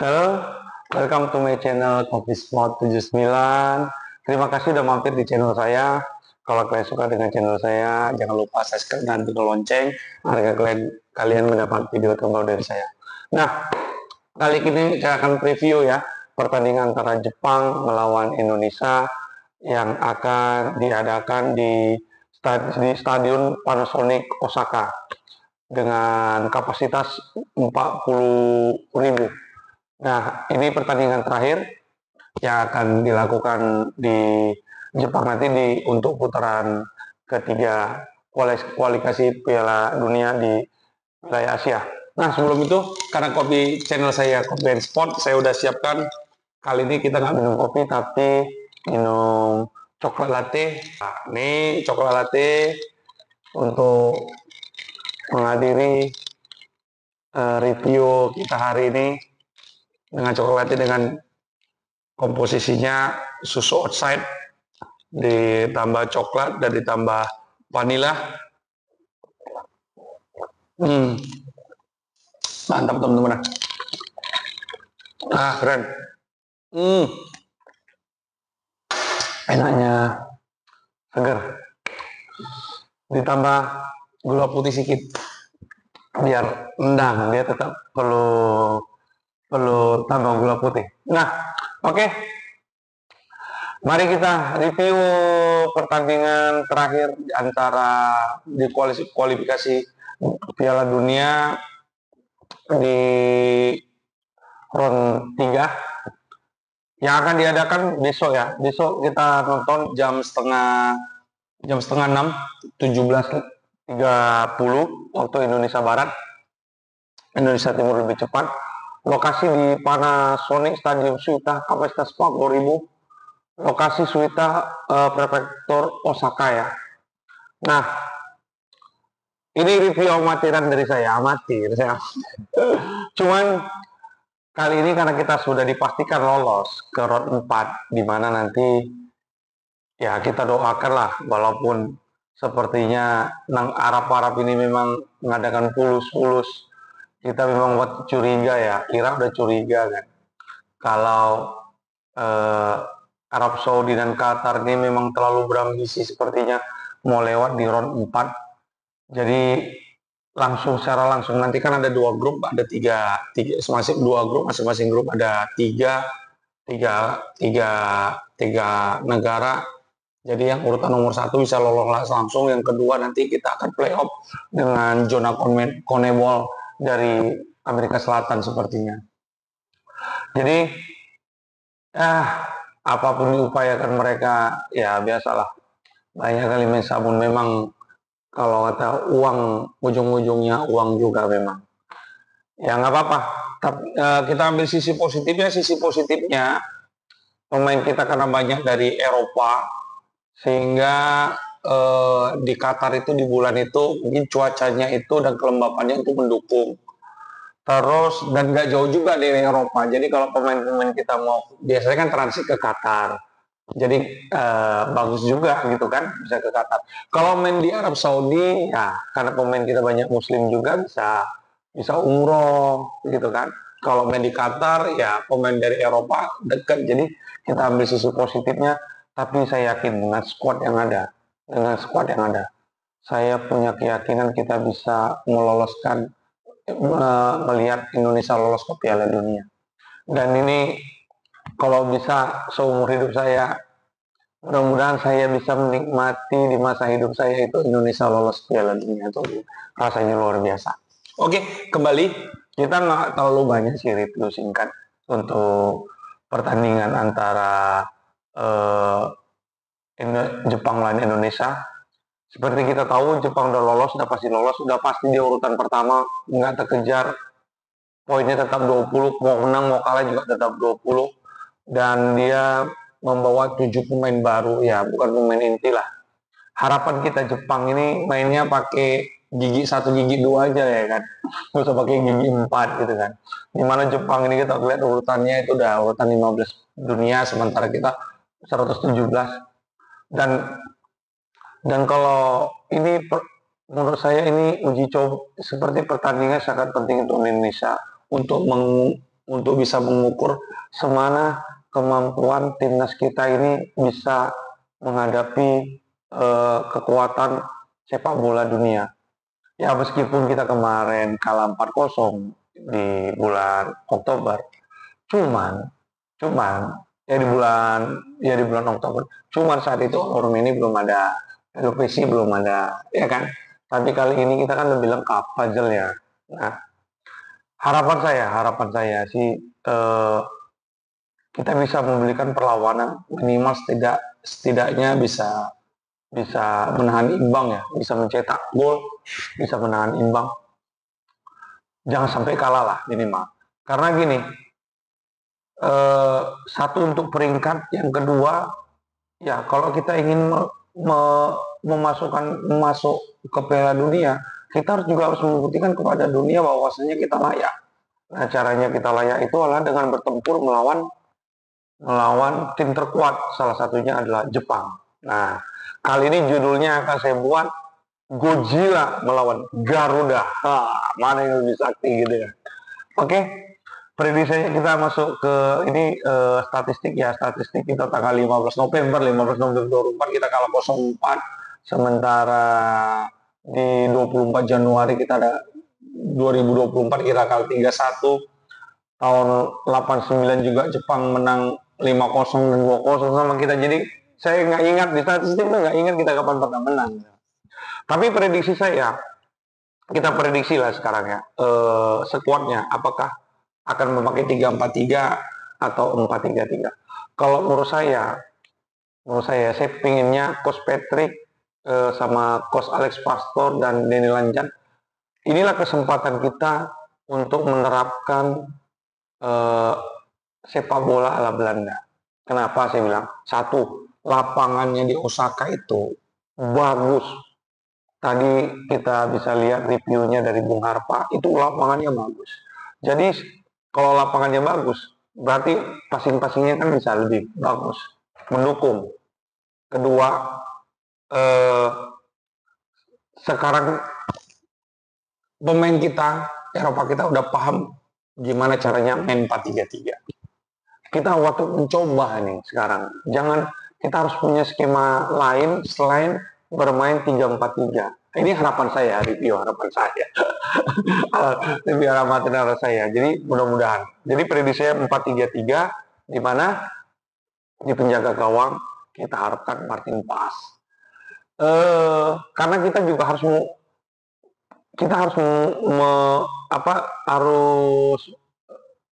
Halo, welcome to my channel Kopi Spot 79. Terima kasih udah mampir di channel saya. Kalau kalian suka dengan channel saya, jangan lupa subscribe dan tekan lonceng agar kalian mendapat video terbaru dari saya. Nah, kali ini saya akan preview ya pertandingan antara Jepang melawan Indonesia yang akan diadakan di Stadion Panasonic Osaka dengan kapasitas 40.000. Nah, ini pertandingan terakhir yang akan dilakukan di Jepang nanti untuk putaran ketiga kualifikasi Piala Dunia di wilayah Asia. Nah, sebelum itu, karena kopi channel saya Kopi and Sport, saya udah siapkan. Kali ini kita nggak minum kopi, tapi minum coklat latte. Nah, ini coklat latte untuk menghadiri review kita hari ini dengan coklat latte dengan komposisinya susu outside ditambah coklat dan ditambah vanila. Mantap teman-teman. Keren. Enaknya seger. Ditambah gula putih sedikit biar endang, dia tetap perlu tambah gula putih. Nah, oke. Mari kita review pertandingan terakhir antara di kualifikasi Piala Dunia di round 3 yang akan diadakan besok ya. Besok kita nonton jam setengah 6, 17.30 waktu Indonesia Barat. Indonesia Timur lebih cepat. Lokasi di Panasonic Stadium Suita, kapasitas 40.000. Lokasi Suita, prefektur Osaka ya. Nah, ini review amatiran dari saya, amatir saya. Cuman kali ini karena kita sudah dipastikan lolos ke round 4, di mana nanti ya kita doakanlah, walaupun sepertinya Arab ini memang mengadakan fulus, kita memang buat curiga ya, Irak udah curiga kan, kalau Arab Saudi dan Qatar ini memang terlalu berambisi sepertinya mau lewat di round 4. Jadi secara langsung nanti kan ada 2 grup, ada tiga masing-masing grup ada tiga negara. Jadi yang urutan nomor 1 bisa lolos langsung, yang kedua nanti kita akan playoff dengan zona CONMEBOL dari Amerika Selatan sepertinya. Jadi apapun diupayakan mereka, ya biasalah, banyak kali main sabun. Memang kalau kata uang, ujung-ujungnya uang juga memang. Ya nggak apa-apa. Kita ambil sisi positifnya pemain kita karena banyak dari Eropa, sehingga di Qatar itu di bulan itu mungkin cuacanya itu dan kelembapannya itu mendukung. Terus dan nggak jauh juga dari Eropa. Jadi kalau pemain-pemain kita mau, biasanya kan transit ke Qatar. Jadi bagus juga gitu kan, bisa ke Qatar. Kalau main di Arab Saudi ya karena pemain kita banyak Muslim juga, bisa umroh gitu kan. Kalau main di Qatar ya pemain dari Eropa dekat. Jadi kita ambil sisi positifnya. Tapi saya yakin dengan squad yang ada, saya punya keyakinan kita bisa meloloskan, melihat Indonesia lolos ke Piala Dunia. Dan ini kalau bisa seumur hidup saya, mudah-mudahan saya bisa menikmati di masa hidup saya itu Indonesia lolos Piala Dunia, itu rasanya luar biasa. Oke, kembali, kita nggak terlalu banyak sih review singkat untuk pertandingan antara Jepang lawan Indonesia. Seperti kita tahu, Jepang udah lolos, udah pasti di urutan pertama, nggak terkejar, poinnya tetap 20, mau menang mau kalah juga tetap 20, dan dia membawa 7 pemain baru ya, bukan pemain inti lah. Harapan kita Jepang ini mainnya pakai gigi 1 gigi 2 aja ya kan, nggak usah pakai gigi 4 gitu kan. Dimana Jepang ini kita lihat urutannya itu udah urutan 15 dunia, sementara kita 117. Dan kalau ini menurut saya ini uji coba, seperti pertandingan sangat penting untuk Indonesia untuk untuk bisa mengukur semana kemampuan timnas kita ini bisa menghadapi kekuatan sepak bola dunia. Ya meskipun kita kemarin kalah 4-0 di bulan Oktober, cuman cuman di bulan Oktober, cuman saat itu orang ini belum ada, televisi belum ada, ya kan? Tapi kali ini kita kan lebih lengkap puzzle-nya. Nah, harapan saya sih kita bisa memberikan perlawanan minimal setidaknya bisa bisa menahan imbang ya, bisa mencetak gol, bisa menahan imbang. Jangan sampai kalah lah minimal. Karena gini, satu untuk peringkat, yang kedua ya kalau kita ingin masuk ke Piala Dunia, kita juga harus membuktikan kepada dunia bahwasanya kita layak. Nah, caranya kita layak itu adalah dengan bertempur melawan melawan tim terkuat, salah satunya adalah Jepang. Nah, kali ini judulnya akan saya buat Godzilla melawan Garuda. Mana yang lebih sakti gitu ya. Oke, prediksi kita masuk ke ini statistik ya. Statistik kita tanggal 15 November 2024 kita kalah 0-4. Sementara di 24 Januari kita ada 2024 kita kalah 3-1. Tahun 89 juga Jepang menang 5-0 dan 2-0 sama kita. Jadi saya nggak ingat di statistik itu, nggak ingat kita kapan pernah menang. Tapi prediksi saya, kita prediksi lah sekarang ya, skuadnya apakah akan memakai 3-4-3 atau 4-3-3. Kalau menurut saya pinginnya Coach Patrick sama Coach Alex Pastor dan Denny Lanjan, inilah kesempatan kita untuk menerapkan sepak bola ala Belanda. Kenapa saya bilang? Satu, lapangannya di Osaka itu bagus. Tadi kita bisa lihat reviewnya dari Bung Harpa, itu lapangannya bagus. Jadi kalau lapangannya bagus, berarti passing-passingnya kan bisa lebih bagus, mendukung. Kedua, sekarang pemain kita, Eropa kita udah paham gimana caranya main 4-3-3. Kita waktu mencoba nih sekarang. Jangan, kita harus punya skema lain selain bermain 3-4-3. Ini harapan saya, review harapan saya. Review harapan saya. Jadi mudah-mudahan. Jadi prediksi saya 4-3-3, di mana di penjaga gawang kita harapkan Martin Pas. Karena kita juga harus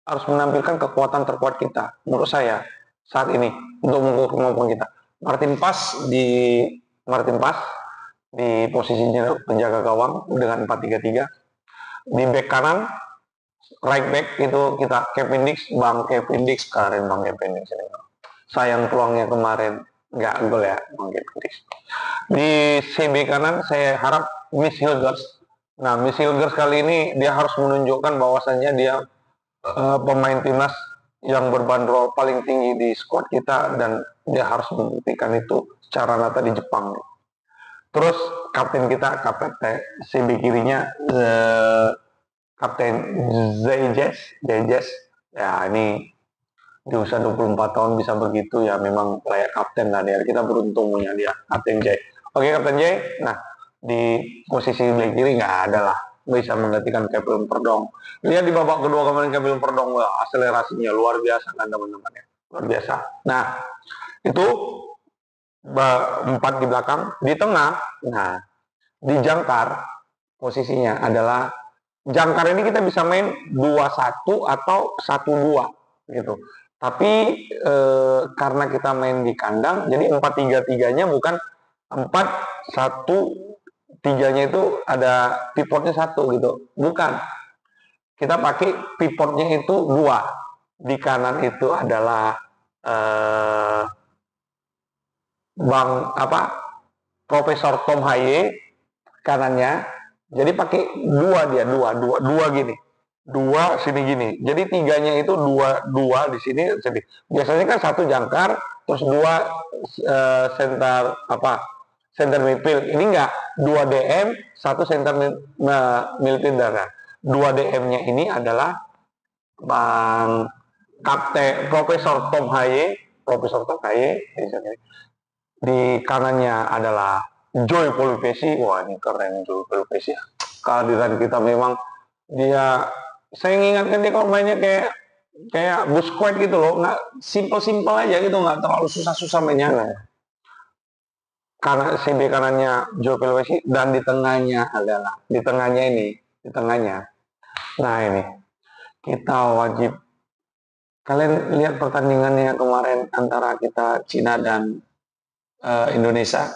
harus menampilkan kekuatan terkuat kita menurut saya saat ini untuk mengukur kemampuan kita. Martin Pas di posisinya penjaga gawang dengan 4-3-3. Di back kanan, right back itu kita Kevin Dix, Bang Kevin Dix, keren Bang Kevin Dix ini. Sayang peluangnya kemarin nggak gol ya Bang Kevin Dix. Di CB kanan saya harap Miss Hilgers. Nah, Miss Hilgers kali ini dia harus menunjukkan bahwasannya dia pemain timnas yang berbanderol paling tinggi di skuad kita, dan dia harus membuktikan itu secara nyata di Jepang. Terus kapten kita, kapten CB kirinya kapten Zayjes. Ya ini di usia 24 tahun bisa begitu ya, memang layak kapten lah dia. Kita beruntung punya dia, kapten J. Oke, kapten J. Nah, di posisi bek kiri nggak ada lah, bisa menggantikan Kevin Perdong. Lihat di babak kedua kemarin Kevin Perdong, akselerasinya luar biasa kan teman-teman ya, luar biasa. Nah, itu 4 di belakang, di tengah. Nah, di jangkar posisinya adalah jangkar ini kita bisa main 2-1 atau 1-2 gitu. Tapi karena kita main di kandang, jadi 4-3-3-nya bukan 4-1-3-nya itu ada pivotnya 1 gitu. Bukan. Kita pakai pivotnya itu 2. Di kanan itu adalah Profesor Tom Haye kanannya. Jadi pakai 2 dia, 2 gini. 2 sini gini. Jadi 3-nya itu 2 di sini. Biasanya kan 1 jangkar, terus 2 center midfield. Ini enggak, 2 DM, 1 center midfielder. 2 DM-nya ini adalah Bang Kapten Profesor Tom Haye, di kanannya adalah Joy Polipesi. Wah, ini keren Joy Polipesi. Kehadiran kita memang dia, saya mengingatkan dia kalau mainnya kayak Busquets gitu loh, nggak simple aja gitu, nggak terlalu susah mainnya. Karena CB kanannya Joe Pelvesi dan di tengahnya adalah di tengahnya. Nah ini kita wajib, kalian lihat pertandingannya kemarin antara kita Cina dan Indonesia.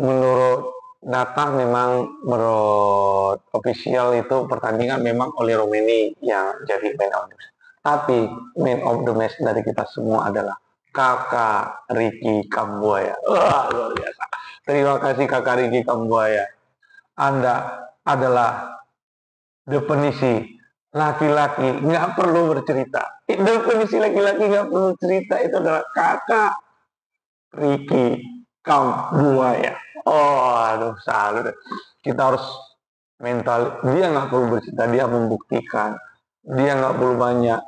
Menurut data memang, menurut official itu pertandingan memang oleh Romeni yang jadi man of the match. Tapi man of the match dari kita semua adalah kakak Ricky Kambuaya. Wah, luar biasa. Terima kasih kakak Ricky Kambuaya. Anda adalah definisi laki-laki nggak perlu bercerita. Definisi laki-laki nggak perlu cerita itu adalah kakak Ricky Kambuaya. Oh, aduh, salut. Kita harus mental. Dia nggak perlu bercerita, dia membuktikan. Dia nggak perlu banyak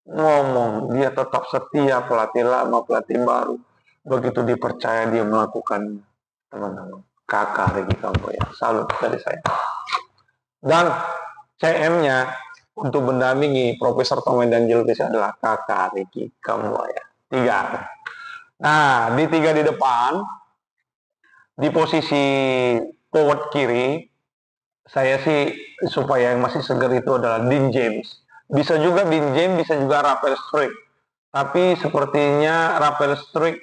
ngomong, dia tetap setia, pelatih lama, pelatih baru. Begitu dipercaya dia melakukan, teman-teman. Kakak Ricky Kambuaya, salut dari saya. Dan CM-nya untuk mendampingi Profesor Tom dan Jelvis adalah kakak Ricky Kambuaya. 3. Nah, di 3 di depan, di posisi forward kiri, saya sih supaya yang masih segar itu adalah Dean James. Bisa juga Dean James, bisa juga Rafael Struijk. Tapi sepertinya Rafael Struijk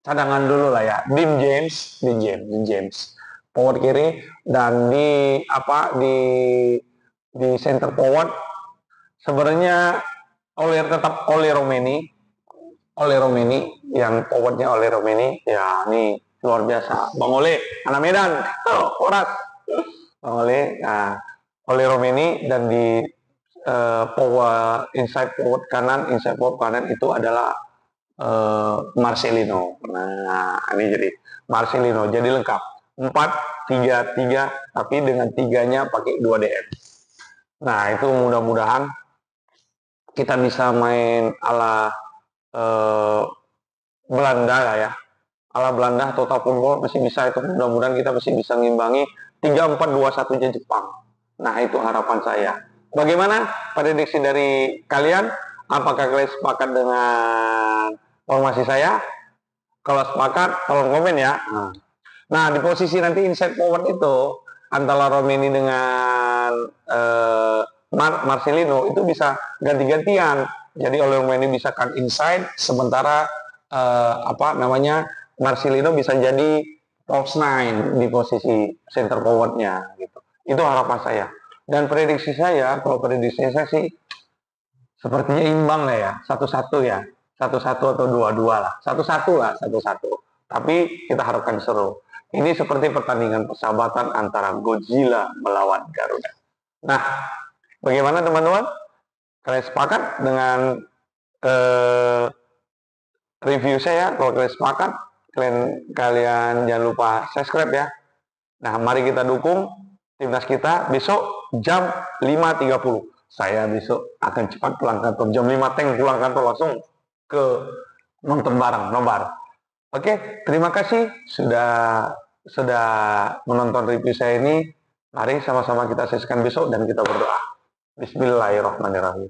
cadangan dulu lah ya. Dean James. Forward kiri, dan di center forward sebenarnya tetap oleh Romeni yang forwardnya oleh Romeni. Ya, ini luar biasa. Bang Ole, anak Medan, Horas. Bang Ole, oleh Romeni, dan di inside forward kanan itu adalah Marcelino. Nah, ini jadi Marcelino, jadi lengkap. 4-3-3, tapi dengan 3-nya pakai 2 DM. Nah, itu mudah-mudahan kita bisa main ala Belanda lah ya. Ala Belanda, total football masih bisa itu. Mudah-mudahan kita masih bisa ngimbangi 3-4-2-1-nya Jepang. Nah, itu harapan saya. Bagaimana prediksi dari kalian? Apakah kalian sepakat dengan formasi saya? Kalau sepakat, tolong komen ya. Nah, di posisi nanti inside forward itu antara Romeni dengan Marcelino itu bisa ganti-gantian. Jadi oleh Romeni bisa kan inside, sementara Marcelino bisa jadi false nine di posisi center forwardnya gitu. Itu harapan saya. Dan prediksi saya, kalau prediksi saya sih sepertinya imbang lah ya, 1-1 ya. 1-1 atau 2-2 lah. 1-1 lah, 1-1. Tapi kita harapkan seru. Ini seperti pertandingan persahabatan antara Godzilla melawan Garuda. Nah, bagaimana teman-teman? Kalian sepakat dengan review saya? Kalau kalian sepakat, kalian jangan lupa subscribe ya. Nah, mari kita dukung timnas kita besok jam 5.30. Saya besok akan cepat pulang kantor. Jam 5 pulang kantor langsung ke nonton bareng, nobar. Oke, terima kasih sudah menonton review saya ini. Mari sama-sama kita saksikan besok dan kita berdoa. Bismillahirrahmanirrahim.